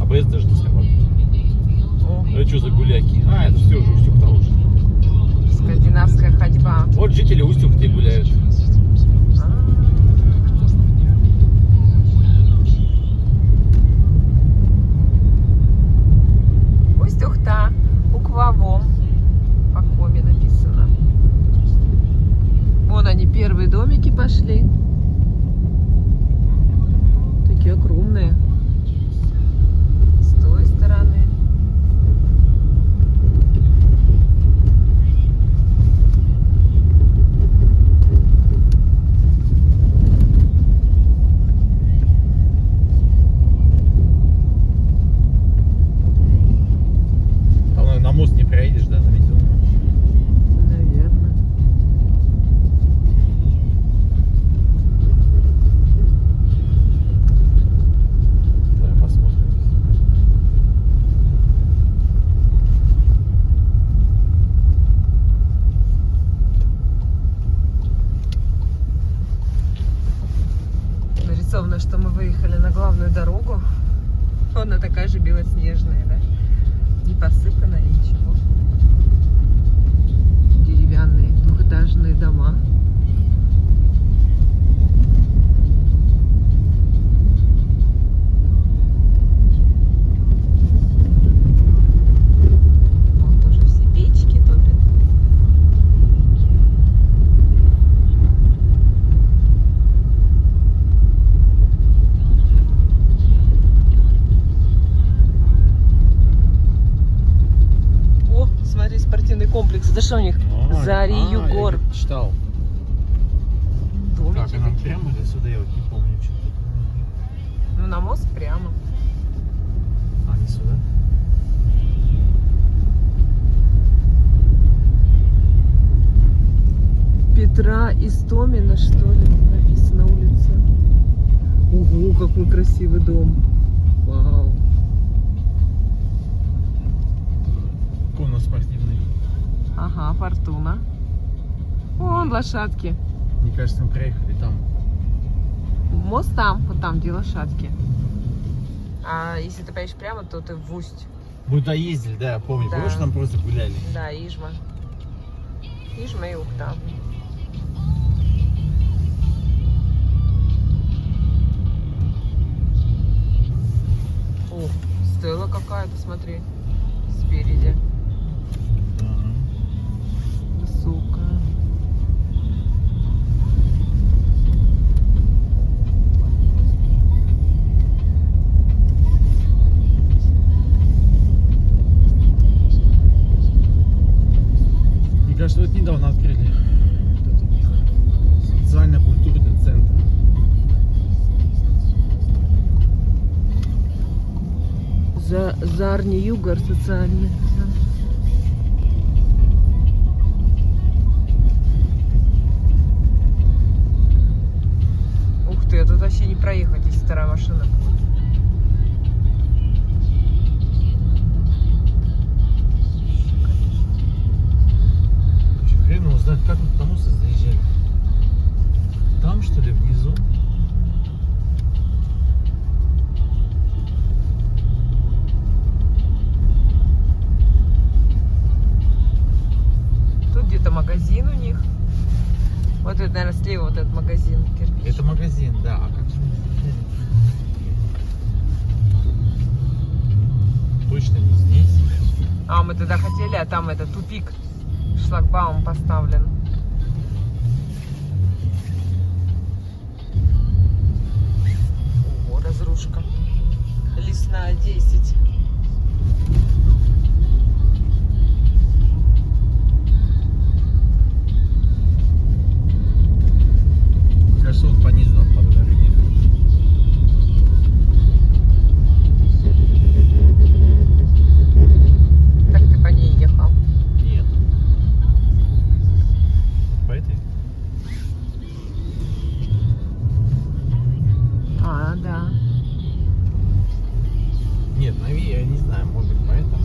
АБС даже не срабатывает. О, Это что за гуляки? А, это все уже Устюг-то уже. скандинавская ходьба. Вот жители Устюг-то гуляют. Устюг-та, буквовом. По коме написано. Вон они, первые домики пошли. Такие огромные. С той стороны. Там на мост не проедешь, да, заметил? Наверное. Давай посмотрим. Нарисовано, что мы выехали на главную дорогу. Она такая же белоснежная, да? Не посыпанная, ничего. Деревянные двухэтажные дома. Вон тоже все печки топят. О, смотри, спортивный комплекс. Это что у них? Зарию гор. Я читал. Домики Так, а нам такие. прямо или сюда? Я вот не помню, что тут. Ну, на мост прямо. А, не сюда? Петра Истомина, что ли, написано улица. Ого, какой красивый дом. Вау. Конно спортивный. Ага, Фортуна. Вон лошадки. Мне кажется, мы проехали там. Мост там, вот там, где лошадки. А если ты поедешь прямо, то ты в Усть. Мы туда ездили, да, я помню. Да. Помнишь, там просто гуляли? Да, Ижма. Ижма и Ухта. О, стела какая-то, смотри, спереди. Да. Высокая. Мне кажется, вот недавно открыли этот у них социально-культурный центр. Зарни Югор социальный. Ух ты, а тут вообще не проехать, если вторая машина будет. Хрен его знает, как мы к тому заезжали. Там, что ли, внизу? Тут где-то магазин у них. Вот это, наверное, слева вот этот магазин. кирпич. Это магазин, да. А как же мы заезжали? Точно не здесь. А, мы туда хотели, а там это тупик. Шлагбаум поставлен. Ого, разрушка. Лесная 10. Кажется, вот по низу нам по дороге. Так ты по ней ехал. Нет. По этой? А, да. Нет, я не знаю, может быть, поэтому.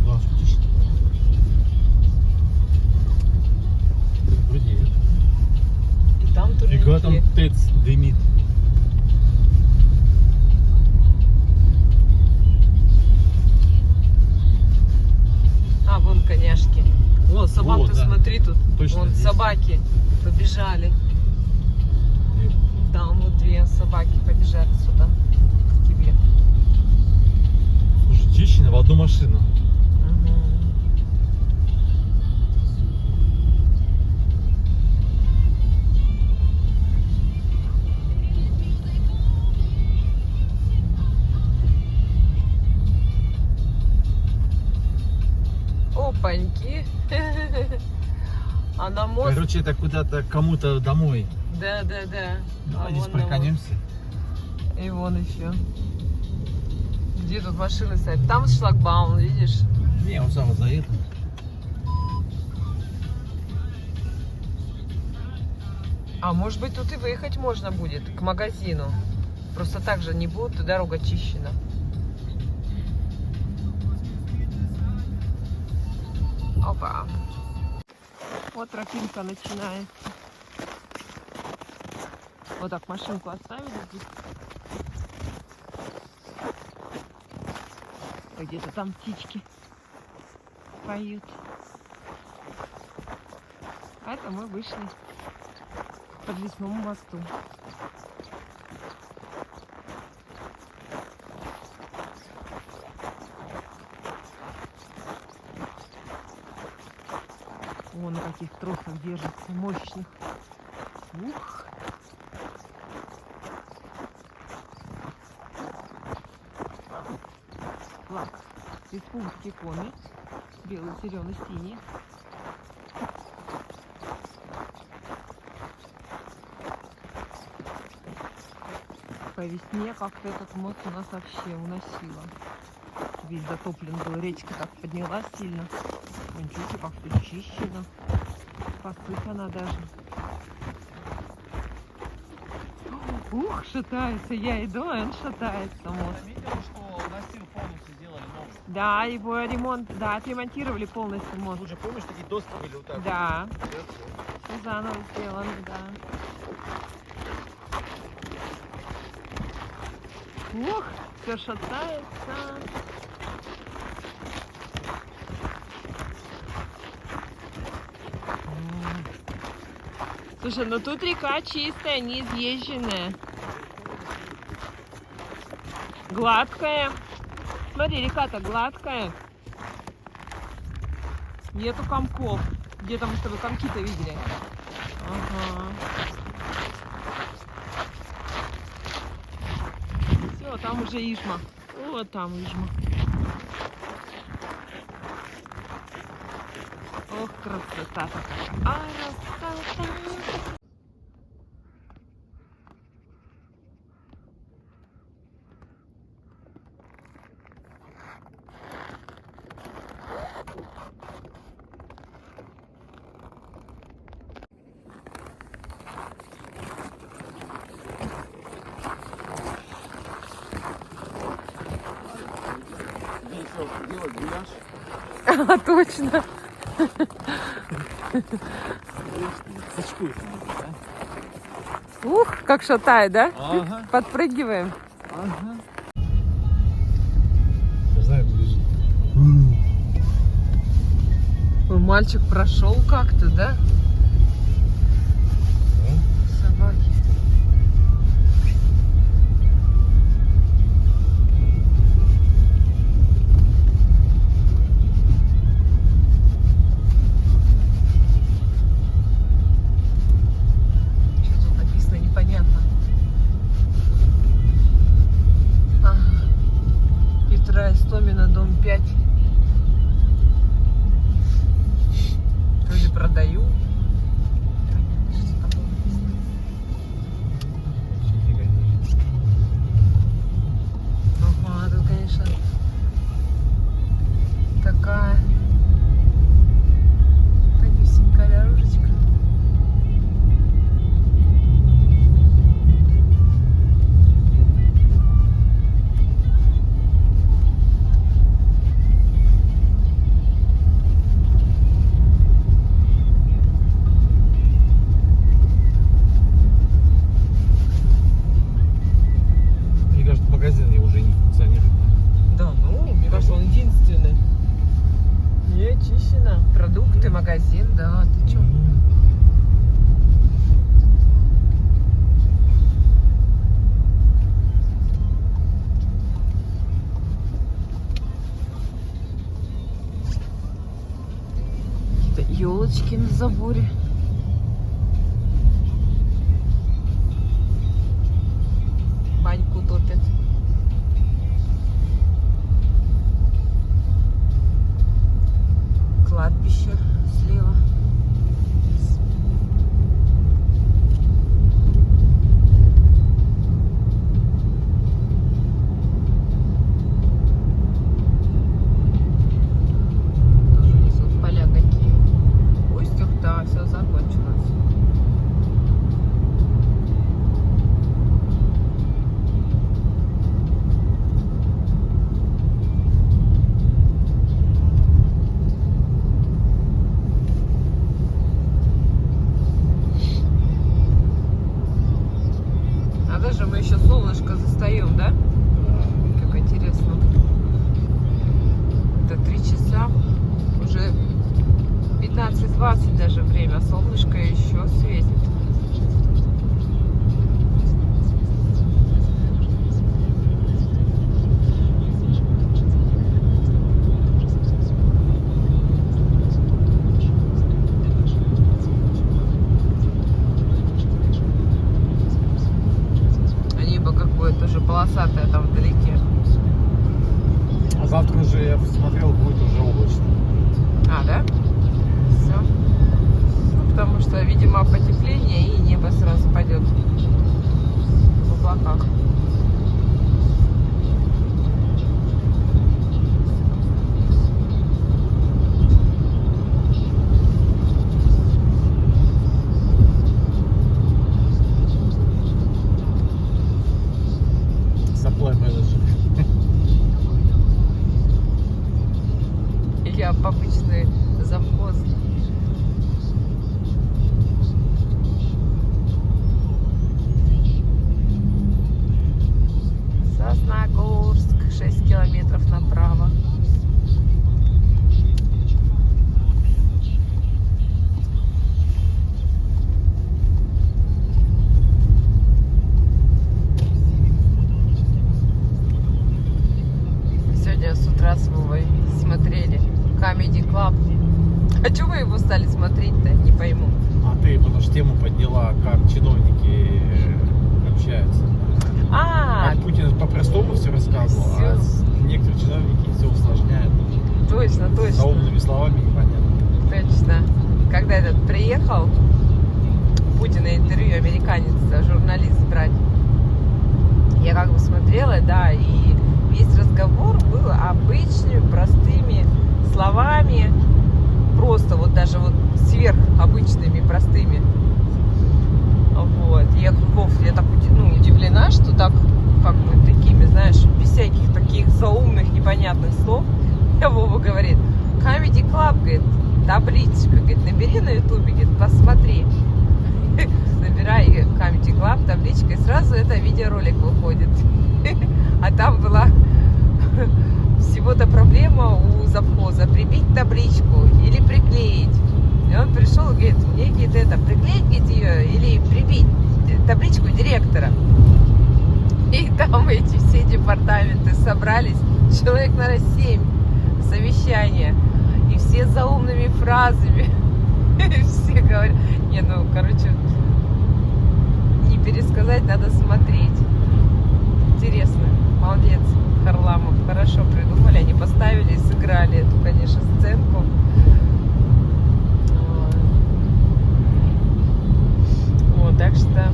Да, шутишь? ТЭЦ дымит. А, вон коняшки. О, собак, Вот, ты да. смотри, тут Точно вон здесь. собаки побежали. Там вот две собаки побежали сюда, к тебе. Слушай, чищено в одну машину. Мгм. Опаньки. А на мост... Короче, это куда-то кому-то домой. Да. Давай здесь вон на прокатимся. мост. И вон еще. Где тут машины стоят? Там шлагбаум, видишь? Не, он сам заедет. А может быть тут и выехать можно будет к магазину. Просто так же не будет, дорога чищена. Опа. Вот тропинка начинается. Вот так машинку оставили здесь. Где-то там птички поют. А это мы вышли к подвесному мосту. Вон на каких тросах держится, мощных. Ух! Флаг Республики Коми. Белый, зеленый, синий. По весне как-то этот мост у нас вообще уносило. Весь затоплен был, речка так поднялась сильно. Вон чуть как-то чищено, посыпано даже. Ух, шатается, я иду, а он шатается мост. Видел, что настил полностью сделали новый? Да, его ремонт, да, отремонтировали полностью мост. Тут же, помнишь, такие доски были вот так? Да, Вот? все заново сделано, да. Ух, все шатается. Слушай, ну тут река чистая, не изъезженная. Гладкая. Смотри, река-то гладкая. Нету комков. Где-то мы с тобой комки-то видели. Ага. Все, там уже Ижма. Вот там Ижма. Ох, красота такая. А, красота. Делать гуляш. А, точно. Сачкует. Ух, как шатает, да? Ага. Подпрыгиваем. Ага. Я знаю, лежит. Ой, мальчик прошел как-то, да? Собаки. Что тут написано, непонятно. Ага. Петра Истомина, дом 5. Вроде продаю. Начищено. Продукты, магазин, да. Ты чё? Какие-то елочки на заборе. Баньку топят. Кладбище слева. Тоже несут поля какие. Пусть их, да, все закончилось. А даже мы еще солнышко застаем, да? Как интересно. Это 3 часа. Уже 15-20 даже время. А солнышко еще светит. Небо какое-то тоже полосатое там вдалеке. А завтра уже, я смотрел, будет уже облачно. А, да? Все. Ну, потому что, видимо, потепление, и небо сразу пойдет в облаках. Supply manager. Я обычный завхоз. Сосногорск, 6 километров направо. Сегодня с утра с Вовой смотрели Comedy Club. А чего вы его стали смотреть-то? Не пойму. А ты, потому что тему подняла, как чиновники общаются. А, Как Путин по-простому все рассказывал, а некоторые чиновники все усложняют. точно, точно. За умными словами непонятно. Точно. Когда этот приехал, Путина интервью, американец, журналист брать, я как бы смотрела, да, и весь разговор был обычными, простыми словами, просто вот даже вот сверхобычными, простыми. Вот. Я говорю, Вов, я так удивлена, что так, как бы, такими, знаешь, без всяких таких заумных, непонятных слов. Я Вова говорит, Comedy Club, говорит, табличка, говорит, набери на ютубе, говорит, посмотри. Набирай Comedy Club, табличка, и сразу это видеоролик выходит. А там была всего-то проблема у завхоза прибить табличку или приклеить. И он пришел и говорит, мне, говорит, это приклеить, говорит, ее или прибить табличку директора. И там эти все департаменты собрались, человек, наверное, 7, совещания. И все заумными фразами. Все говорят, не, ну, короче, не пересказать, надо смотреть. Интересно, молодец, Харламов, хорошо придумали, они поставили и сыграли эту, конечно, сценку. Вот, так что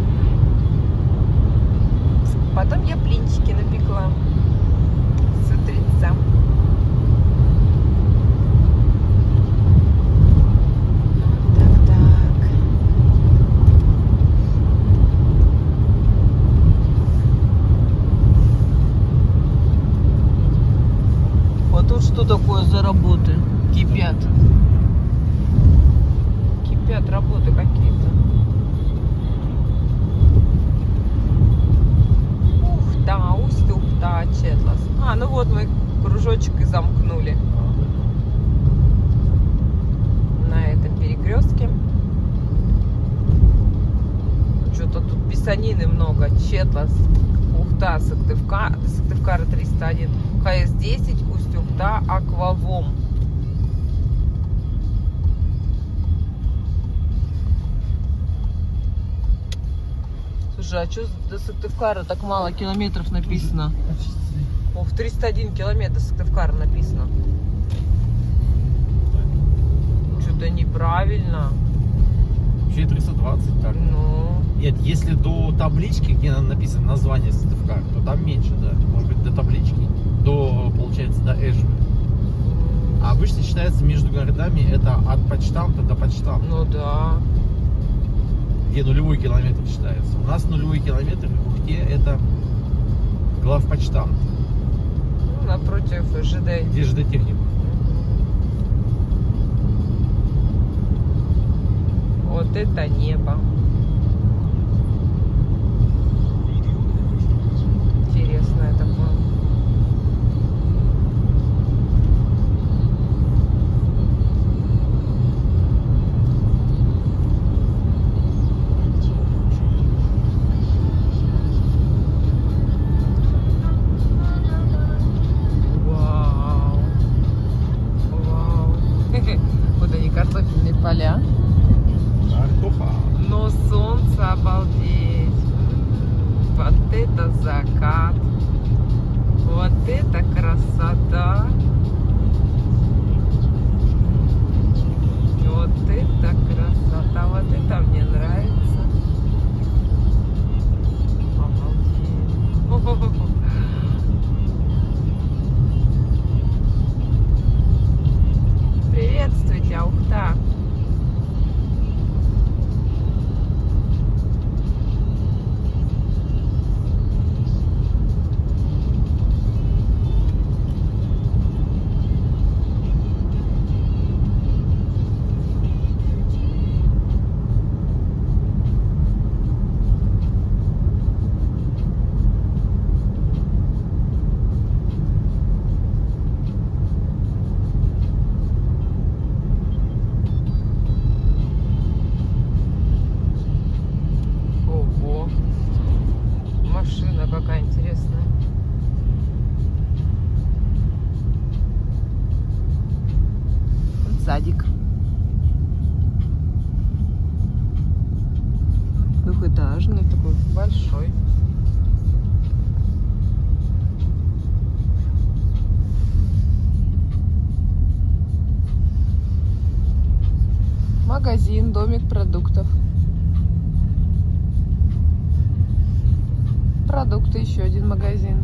потом я блинчики напекла с утреца. Тут что такое за работы кипят? Санины много. Четлас, Ухта, Сыктывкар, Сыктывкара 301, ХС-10, Усть-Ухта, Аквавом. Слушай, а что до Сыктывкара так мало километров написано? О, в 301 километр до Сыктывкара написано. Что-то неправильно. Вообще 320 так. Ну, Нет, если до таблички, где написано название Сыктывкара, то там меньше, да. Может быть, до таблички, получается, до Эжвы. А обычно считается между городами это от почтамта до почтамта, ну да. где нулевой километр считается. У нас нулевой километр в Ухте это главпочтамт, Ну, напротив ЖД. где ЖД техника. Вот это небо. Интересное такое. Вау. Вау. Вот они, картофельные поля. Картофа. Но солнце, обалдеть. Вот это закат. Вот это красота. Вот это красота. Вот это мне нравится. Обалдеть. Приветствуйте, Ухта. Ого, машина какая интересная. Вот садик. Двухэтажный такой, большой. Магазин, домик продуктов. Продукты, еще один магазин.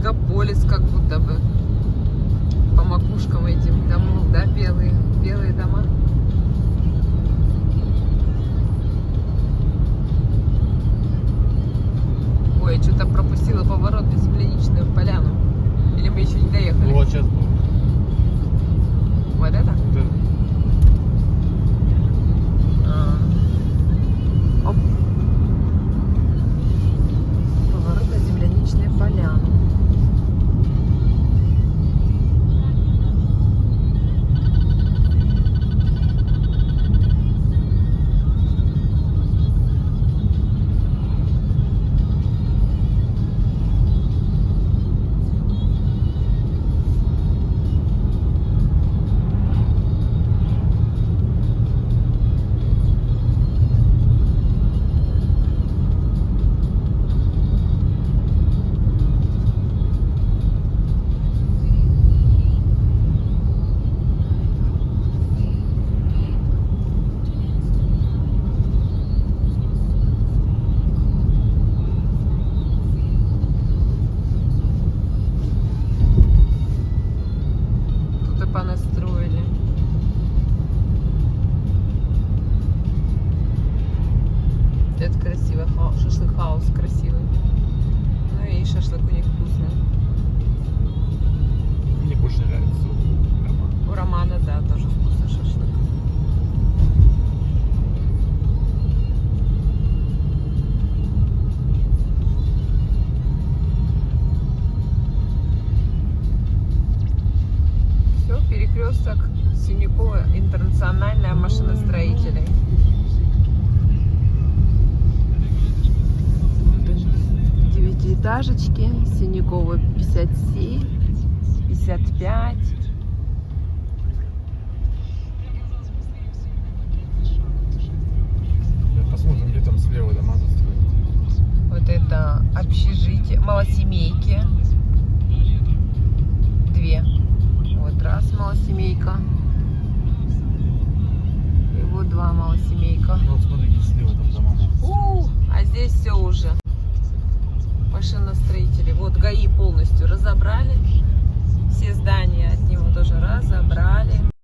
мегаполис как будто бы. По макушкам этим домов, да, белые дома. Ой, я что-то пропустила поворот на земляничную поляну. Или мы еще не доехали? Вот сейчас будет. Вот это? Да. Оп. Поворот на земляничную поляну. Понастроили. Это красиво. Шашлык-хаус красивый. Ну и шашлык у них вкусный. Мне больше нравится Роман. У Романа, да, тоже вкусный шашлык. Перекресток Синякова, интернациональная машиностроителей. Девятиэтажечки, Синякова 57, 55. Посмотрим, где там слева дома застроены. Вот это общежитие, малосемейки. Две. Вот раз малосемейка. И вот два малосемейка. Ну вот смотри, слева там дома. А здесь все уже. Машиностроители. Вот ГАИ полностью разобрали. Все здания от него тоже разобрали.